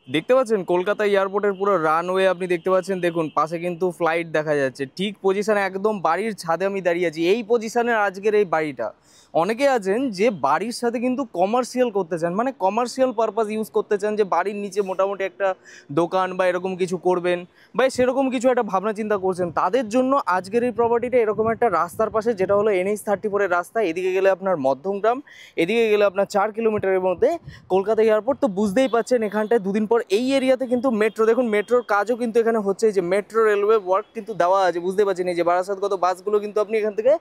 দেখতে পাচ্ছেন কলকাতা এয়ারপোর্টের পুরো রানওয়ে আপনি দেখতে পাচ্ছেন, দেখুন পাশে কিন্তু ফ্লাইট দেখা যাচ্ছে। ঠিক পজিশনে একদম বাড়ির ছাদে আমি দাঁড়িয়ে আছি, এই পজিশনে আজকের এই বাড়িটা। অনেকে আছেন যে বাড়ির সাথে কিন্তু কমার্শিয়াল করতে চান, মানে কমার্শিয়াল পারপাস ইউজ করতে চান, যে বাড়ির নিচে মোটামুটি একটা দোকান বা এরকম কিছু করবেন, বা সেরকম কিছু একটা ভাবনা চিন্তা করছেন, তাদের জন্য আজকের এই প্রপার্টিটা এরকম একটা রাস্তার পাশে, যেটা হলো NH-34 রাস্তা। এদিকে গেলে আপনার মধ্যমগ্রাম, এদিকে গেলে আপনার 4 কিলোমিটারের মধ্যে কলকাতা এয়ারপোর্ট। তো বুঝতেই পাচ্ছেন এখানটায় দুদিন পর এই এরিয়াতে কিন্তু মেট্রো, দেখুন মেট্রোর কাজও কিন্তু এখানে হচ্ছে, এই যে মেট্রো রেলওয়ে ওয়ার্ক কিন্তু দেওয়া আছে, বুঝতে পারছেন। এই যে বারাসাতগত বাসগুলো কিন্তু আপনি এখান থেকে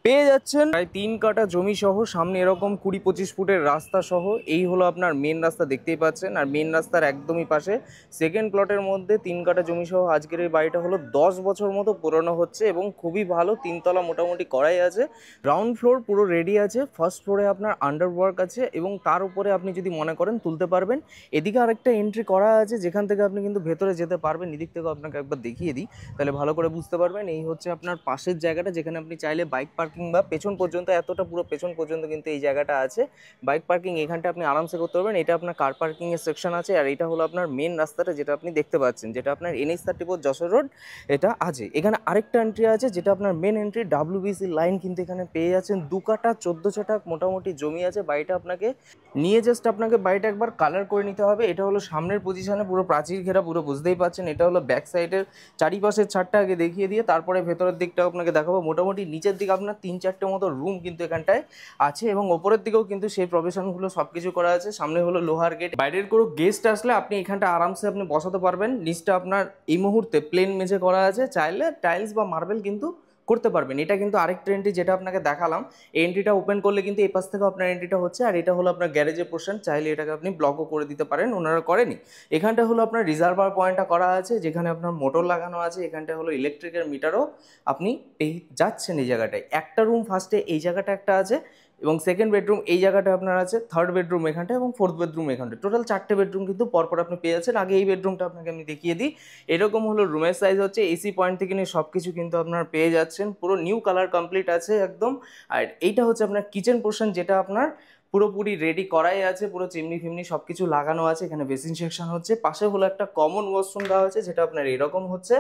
পেয়ে যাচ্ছেন। প্রায় 3 কাঠা জমি সহ, সামনে এরকম 20-25 ফুটের রাস্তা সহ, এই হলো আপনার মেন রাস্তা, দেখতেই পাচ্ছেন। আর মেন রাস্তার একদমই পাশে সেকেন্ড প্লটের মধ্যে 3 কাঠা জমি সহ আজকের এই বাড়িটা হলো 10 বছর মতো পুরনো হচ্ছে এবং খুবই ভালো, 3 তলা মোটামুটি করাই আছে। গ্রাউন্ড ফ্লোর পুরো রেডি আছে, ফার্স্ট ফ্লোরে আপনার আন্ডার ওয়ার্ক আছে এবং তার উপরে আপনি যদি মনে করেন তুলতে পারবেন। এদিকে আরেকটা এন্ট্রি করা আছে যেখান থেকে আপনি কিন্তু ভেতরে যেতে পারবেন। এদিক থেকেও আপনাকে একবার দেখিয়ে দিই, তাহলে ভালো করে বুঝতে পারবেন। এই হচ্ছে আপনার পাশের জায়গাটা, যেখানে আপনি চাইলে বাইক পার্কিং বা পেছন পর্যন্ত, এতটা পুরো পেছন পর্যন্ত কিন্তু এই জায়গাটা আছে বাইক পার্কিং, এখানটা আপনি আরামসে করতে পারবেন। এটা আপনার কার পার্কিং এর সেকশন আছে। আর এটা হলো আপনার মেন রাস্তাটা, যেটা আপনি দেখতে পাচ্ছেন, যেটা আপনার NH-34 যশোর রোড এটা আছে। এখানে আরেকটা এন্ট্রি আছে, যেটা আপনার মেন এন্ট্রি। WBC লাইন কিন্তু এখানে পেয়ে যাচ্ছেন। 2 কাঠা 14 ছটাক মোটামুটি জমি আছে। বাড়িটা আপনাকে নিয়ে জাস্ট আপনাকে বাড়িটা একবার কালার করে নিতে হবে। এটা হলো সামনের পজিশনে, পুরো প্রাচীর ঘেরা, পুরো বুঝতেই পাচ্ছেন। এটা হলো ব্যাক সাইডের চারিপাশের ছাদটা আগে দেখিয়ে দিয়ে তারপরে ভেতরের দিকটাও আপনাকে দেখাবো। মোটামুটি নিচের দিকে আপনার 3-4টে মতো রুম কিন্তু এখানটায় আছে এবং ওপরের দিকেও কিন্তু সেই প্রভিশনগুলো সব কিছু করা আছে। সামনে হলো লোহার গেট। বাইরের কোনো গেস্ট আসলে আপনি এখানটা আরামসে আপনি বসাতে পারবেন। নিচটা আপনার এই মুহূর্তে প্লেন মেঝে করা আছে, চাইলে টাইলস বা মার্বেল কিন্তু করতে পারবেন। এটা কিন্তু আরেকটা এন্ট্রি, যেটা আপনাকে দেখালাম। এই এন্ট্রিটা ওপেন করলে কিন্তু এই পাশ থেকে আপনার এন্ট্রিটা হচ্ছে। আর এটা হলো আপনার গ্যারেজের পোর্শন, চাইলে এটাকে আপনি ব্লকও করে দিতে পারেন, ওনারা করেনি। এখানটা হলো আপনার রিজার্ভার পয়েন্টটা করা আছে, যেখানে আপনার মোটর লাগানো আছে। এখানটা হলো ইলেকট্রিকের মিটারও আপনি পেয়ে যাচ্ছেন এই জায়গাটায়। একটা রুম ফার্স্টে এই জায়গাটা একটা আছে এবং সেকেন্ড বেডরুম এই জায়গাটা আপনার আছে, থার্ড বেডরুম এখানটা এবং ফোর্থ বেডরুম এখানটা। টোটাল 4টে বেডরুম কিন্তু পরপর আপনি পেয়ে যাচ্ছেন। আগে এই বেডরুমটা আপনাকে আমি দেখিয়ে দিই। এরকম হলো রুমের সাইজ হচ্ছে, এসি পয়েন্ট থেকে নিয়ে সব কিছু কিন্তু আপনার পেয়ে যাচ্ছেন। পুরো নিউ কালার কমপ্লিট আছে একদম। আর এইটা হচ্ছে আপনার কিচেন পোর্শন, যেটা আপনার পুরোপুরি রেডি করাই আছে, পুরো চিমনি ফিমনি সব কিছু লাগানো আছে। এখানে বেসিন সেকশন হচ্ছে, পাশে হলো একটা কমন ওয়াশরুম দেওয়া হচ্ছে, যেটা আপনার এরকম হচ্ছে।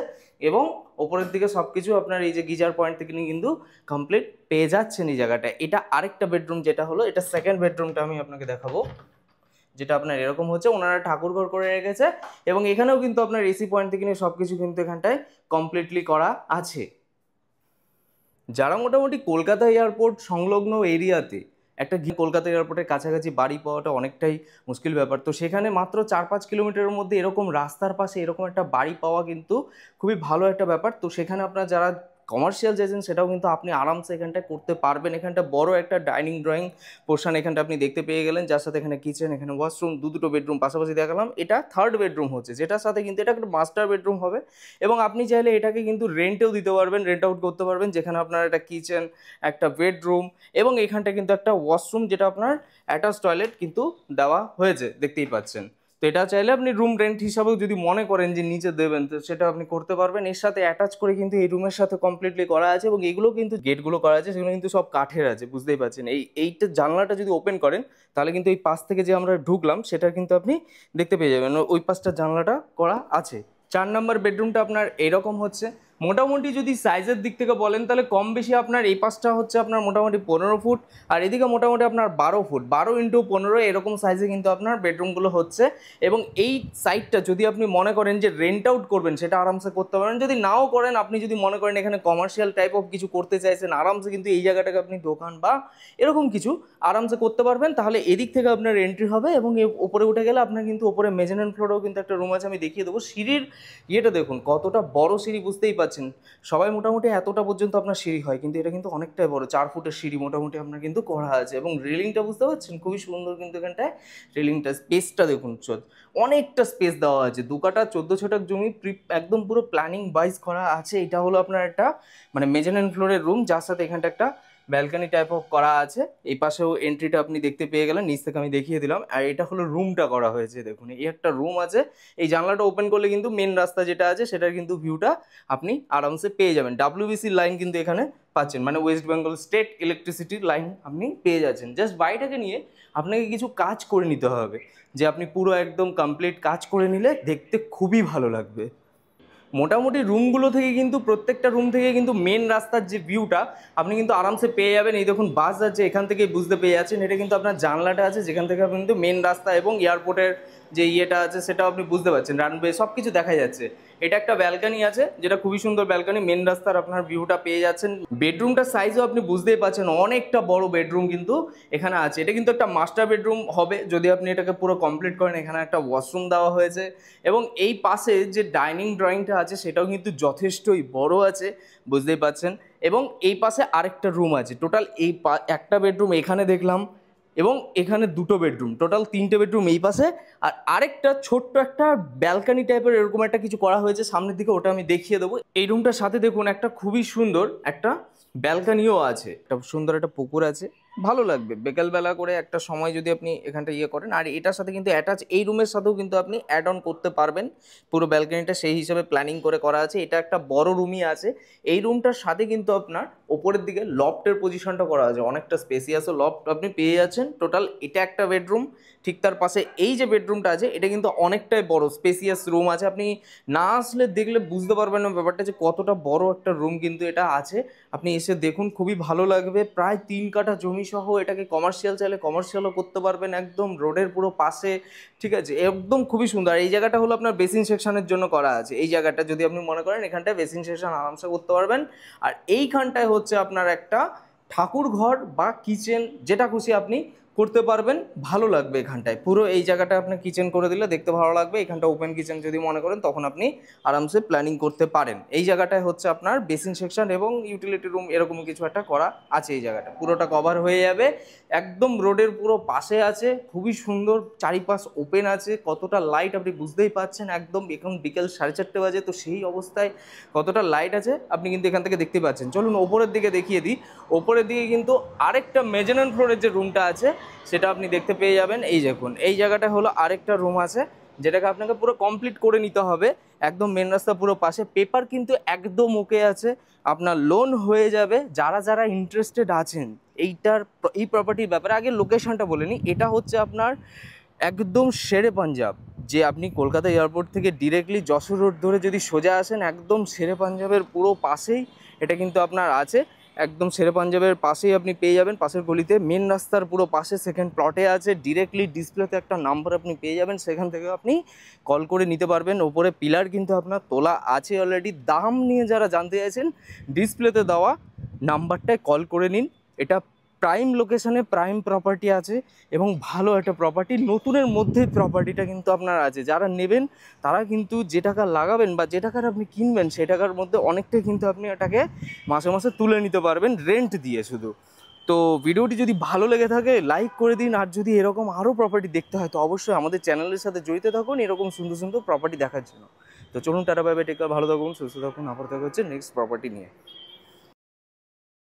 এবং ওপরের দিকে সব কিছু আপনার এই যে গিজার পয়েন্ট থেকে নিয়ে কিন্তু কমপ্লিট পেয়ে যাচ্ছেন এই জায়গাটা। এটা আরেকটা বেডরুম, যেটা হলো এটা সেকেন্ড বেডরুমটা আমি আপনাকে দেখাবো, যেটা আপনার এরকম হচ্ছে। ওনারা ঠাকুর ঘর করে রেখেছে এবং এখানেও কিন্তু আপনার এসি পয়েন্ট থেকে নিয়ে সব কিছু কিন্তু এখানটায় কমপ্লিটলি করা আছে। যারা মোটামুটি কলকাতা এয়ারপোর্ট সংলগ্ন এরিয়াতে একটা কলকাতা এয়ারপোর্টের কাছাকাছি বাড়ি পাওয়াটা অনেকটাই মুশকিল ব্যাপার, তো সেখানে মাত্র 4-5 কিলোমিটারের মধ্যে এরকম রাস্তার পাশে এরকম একটা বাড়ি পাওয়া কিন্তু খুবই ভালো একটা ব্যাপার। তো সেখানে আপনার যারা কমার্শিয়াল চাইছেন সেটাও কিন্তু আপনি আরামসে এখানটায় করতে পারবেন। এখানটা বড় একটা ডাইনিং ড্রয়িং পোর্শন এখানটা আপনি দেখতে পেয়ে গেলেন, যার সাথে এখানে কিচেন, এখানে ওয়াশরুম, দুটো বেডরুম পাশাপাশি দেখালাম। এটা থার্ড বেডরুম হচ্ছে, যেটার সাথে কিন্তু এটা একটা মাস্টার বেডরুম হবে এবং আপনি চাইলে এটাকে কিন্তু রেন্টেও দিতে পারবেন, রেন্ট আউট করতে পারবেন, যেখানে আপনার একটা কিচেন, একটা বেডরুম এবং এখানটা কিন্তু একটা ওয়াশরুম, যেটা আপনার অ্যাটাচ টয়লেট কিন্তু দেওয়া হয়েছে, দেখতেই পাচ্ছেন। তো এটা চাইলে আপনি রুম রেন্ট হিসাবেও যদি মনে করেন যে নিচে দেবেন, তো সেটা আপনি করতে পারবেন। এর সাথে অ্যাটাচ করে কিন্তু এই রুমের সাথে কমপ্লিটলি করা আছে এবং এগুলো কিন্তু গেটগুলো করা আছে, সেগুলো কিন্তু সব কাঠের আছে, বুঝতেই পারছেন। এইটা জানলাটা যদি ওপেন করেন, তাহলে কিন্তু এই পাশ থেকে যে আমরা ঢুকলাম সেটা কিন্তু আপনি দেখতে পেয়ে যাবেন, ওই পাশটা জানলাটা করা আছে। 4 নম্বর বেডরুমটা আপনার এরকম হচ্ছে। মোটামুটি যদি সাইজের দিক থেকে বলেন, তাহলে কম বেশি আপনার এই পাশটা হচ্ছে আপনার মোটামুটি 15 ফুট, আর এদিকে মোটামুটি আপনার 12 ফুট, 12x15 এরকম সাইজে কিন্তু আপনার বেডরুমগুলো হচ্ছে। এবং এই সাইডটা যদি আপনি মনে করেন যে রেন্ট আউট করবেন, সেটা আরামসে করতে পারেন। যদি নাও করেন, আপনি যদি মনে করেন এখানে কমার্শিয়াল টাইপ অফ কিছু করতে চাইছেন, আরামসে কিন্তু এই জায়গাটাকে আপনি দোকান বা এরকম কিছু আরামসে করতে পারবেন। তাহলে এদিক থেকে আপনার এন্ট্রি হবে এবং ওপরে উঠে গেলে আপনার কিন্তু ওপরে মেজারেন ফ্লোরেও কিন্তু একটা রুম আছে, আমি দেখিয়ে দেবো। সিঁড়ির ইয়েটা দেখুন, কতটা বড় সিঁড়ি, বুঝতেই পাচ্ছেন। সবাই মোটামুটি এতটা পর্যন্ত আপনার সিঁড়ি হয়, কিন্তু এটা কিন্তু অনেকটাই বড়, 4 ফুটের সিঁড়ি মোটামুটি আপনার কিন্তু করা আছে। এবং রেলিংটা বুঝতে পারছেন, খুবই সুন্দর কিন্তু এখানটায় রেলিংটা। স্পেসটা দেখুন, অনেকটা স্পেস দেওয়া আছে। 2 কাঠা 14 ছটাক জমি একদম পুরো প্ল্যানিং ওয়াইজ করা আছে। এটা হলো আপনার একটা মানে মেজারেন ফ্লোরের রুম, যার সাথে এখানটা একটা ব্যালকনি টাইপ অফ করা আছে। এই পাশেও এন্ট্রিটা আপনি দেখতে পেয়ে গেলেন, নিচ থেকে আমি দেখিয়ে দিলাম। আর এটা হলো রুমটা করা হয়েছে, দেখুন এই একটা রুম আছে। এই জানলাটা ওপেন করলে কিন্তু মেন রাস্তা যেটা আছে সেটার কিন্তু ভিউটা আপনি আরামসে পেয়ে যাবেন। ডাব্লিউবিসির লাইন কিন্তু এখানে পাচ্ছেন, মানে ওয়েস্ট বেঙ্গল স্টেট ইলেকট্রিসিটির লাইন আপনি পেয়ে যাচ্ছেন। জাস্ট বাড়িটাকে নিয়ে আপনাকে কিছু কাজ করে নিতে হবে, যে আপনি পুরো একদম কমপ্লিট কাজ করে নিলে দেখতে খুবই ভালো লাগবে। মোটামুটি রুমগুলো থেকে কিন্তু প্রত্যেকটা রুম থেকে কিন্তু মেন রাস্তার যে ভিউটা আপনি কিন্তু আরামসে পেয়ে যাবেন। এই দেখুন বাস যাচ্ছে, এখান থেকে বুঝতে পেয়ে যাচ্ছেন এটা কিন্তু আপনার জানলাটা আছে, যেখান থেকে আপনি কিন্তু মেন রাস্তা এবং এয়ারপোর্টের যে ইয়েটা আছে সেটাও আপনি বুঝতে পারছেন, রানওয়ে সব কিছু দেখা যাচ্ছে। এটা একটা ব্যালকনি আছে, যেটা খুবই সুন্দর ব্যালকনি, মেন রাস্তার আপনার ভিউটা পেয়ে যাচ্ছেন। বেডরুমটার সাইজও আপনি বুঝতেই পারছেন, অনেকটা বড় বেডরুম কিন্তু এখানে আছে। এটা কিন্তু একটা মাস্টার বেডরুম হবে যদি আপনি এটাকে পুরো কমপ্লিট করেন। এখানে একটা ওয়াশরুম দেওয়া হয়েছে এবং এই পাশে যে ডাইনিং ড্রয়িংটা আছে সেটাও কিন্তু যথেষ্টই বড় আছে, বুঝতেই পারছেন। এবং এই পাশে আরেকটা রুম আছে। টোটাল এই একটা বেডরুম এখানে দেখলাম এবং এখানে দুটো বেডরুম, টোটাল তিনটে বেডরুম এই পাশে। আর আরেকটা ছোট্ট একটা ব্যালকনি টাইপের এরকম একটা কিছু করা হয়েছে সামনের দিকে, ওটা আমি দেখিয়ে দেবো। এই রুমটার সাথে দেখুন একটা খুবই সুন্দর একটা ব্যালকনিও আছে, একটা সুন্দর একটা পুকুর আছে, ভালো লাগবে বিকেলবেলা করে একটা সময় যদি আপনি এখানটা ইয়ে করেন। আর এটার সাথে কিন্তু অ্যাটাচ এই রুমের সাথেও কিন্তু আপনি অ্যাড অন করতে পারবেন পুরো ব্যালকনিটা, সেই হিসাবে প্ল্যানিং করে করা আছে। এটা একটা বড় রুমই আছে। এই রুমটার সাথে কিন্তু আপনার ওপরের দিকে লফটের পজিশনটা করা আছে, অনেকটা স্পেসিয়াসও লফট আপনি পেয়ে যাচ্ছেন। টোটাল এটা একটা বেডরুম, ঠিক তার পাশে এই যে বেডরুমটা আছে এটা কিন্তু অনেকটাই বড় স্পেসিয়াস রুম আছে। আপনি না আসলে দেখলে বুঝতে পারবেন না ব্যাপারটা যে কতটা বড় একটা রুম কিন্তু এটা আছে। আপনি এসে দেখুন, খুবই ভালো লাগবে। প্রায় 3 কাঠা জমি সহ এটাকে কমার্শিয়াল চাইলে কমার্শিয়ালও করতে পারবেন, একদম রোডের পুরো পাশে, ঠিক আছে, একদম খুবই সুন্দর। এই জায়গাটা হলো আপনার বেসিন সেকশনের জন্য করা আছে। এই জায়গাটা যদি আপনি মনে করেন এখানটায় বেসিন সেকশন আরামসে করতে পারবেন। আর এইখানটায় হচ্ছে আপনার একটা ঠাকুর ঘর বা কিচেন, যেটা খুশি আপনি করতে পারবেন, ভালো লাগবে এখানটায়। পুরো এই জায়গাটা আপনি কিচেন করে দিলে দেখতে ভালো লাগবে। এখানটা ওপেন কিচেন যদি মনে করেন তখন আপনি আরামসে প্ল্যানিং করতে পারেন। এই জায়গাটায় হচ্ছে আপনার বেসিন সেকশন এবং ইউটিলিটি রুম এরকম কিছু একটা করা আছে। এই জায়গাটা পুরোটা কভার হয়ে যাবে, একদম রোডের পুরো পাশে আছে, খুবই সুন্দর, চারিপাশ ওপেন আছে। কতটা লাইট আপনি বুঝতেই পাচ্ছেন, একদম এখন বিকেল 4:30 বাজে, তো সেই অবস্থায় কতটা লাইট আছে আপনি কিন্তু এখান থেকে দেখতে পাচ্ছেন। চলুন ওপরের দিকে দেখিয়ে দিই। ওপরের দিকে কিন্তু আরেকটা মেজানন ফ্লোরের যে রুমটা আছে সেটা আপনি দেখতে পেয়ে যাবেন। এই দেখুন এই জায়গাটা হলো আরেকটা রুম আছে, যেটাকে আপনাকে পুরো কমপ্লিট করে নিতে হবে। একদম মেন রাস্তা পুরো পাশে, পেপার কিন্তু একদম ওকে আছে, আপনার লোন হয়ে যাবে। যারা যারা ইন্টারেস্টেড আছেন এই প্রপার্টির ব্যাপারে, আগে লোকেশনটা বলে নিই। এটা হচ্ছে আপনার একদম শেরে পাঞ্জাব, যে আপনি কলকাতা এয়ারপোর্ট থেকে ডিরেক্টলি যশোর রোড ধরে যদি সোজা আসেন, একদম শেরে পাঞ্জাবের পুরো পাশেই এটা কিন্তু আপনার আছে। একদম শেরে পাঞ্জাবের পাশেই আপনি পেয়ে যাবেন, পাশের গলিতে, মেন রাস্তার পুরো পাশে সেকেন্ড প্লটে আছে। ডিরেক্টলি ডিসপ্লেতে একটা নাম্বার আপনি পেয়ে যাবেন, সেখান থেকে আপনি কল করে নিতে পারবেন। ওপরে পিলার কিন্তু আপনার তোলা আছে অলরেডি। দাম নিয়ে যারা জানতে চাইছেন, ডিসপ্লেতে দেওয়া নাম্বারটায় কল করে নিন। এটা প্রাইম লোকেশনে প্রাইম প্রপার্টি আছে এবং ভালো একটা প্রপার্টি, নতুনের মধ্যে প্রপার্টিটা কিন্তু আপনার আছে। যারা নেবেন তারা কিন্তু যে টাকা লাগাবেন বা যে টাকার আপনি কিনবেন সে টাকার মধ্যে অনেকটাই কিন্তু আপনি এটাকে মাসে মাসে তুলে নিতে পারবেন রেন্ট দিয়ে শুধু। তো ভিডিওটি যদি ভালো লেগে থাকে লাইক করে দিন। আর যদি এরকম আরও প্রপার্টি দেখতে হয় তো অবশ্যই আমাদের চ্যানেলের সাথে জড়িত থাকুন এরকম সুন্দর সুন্দর প্রপার্টি দেখার জন্য। তো চলুন tata bye bye, take care, ভালো থাকুন, সুস্থ থাকুন। আবার দেখা হচ্ছে নেক্সট প্রপার্টি নিয়ে।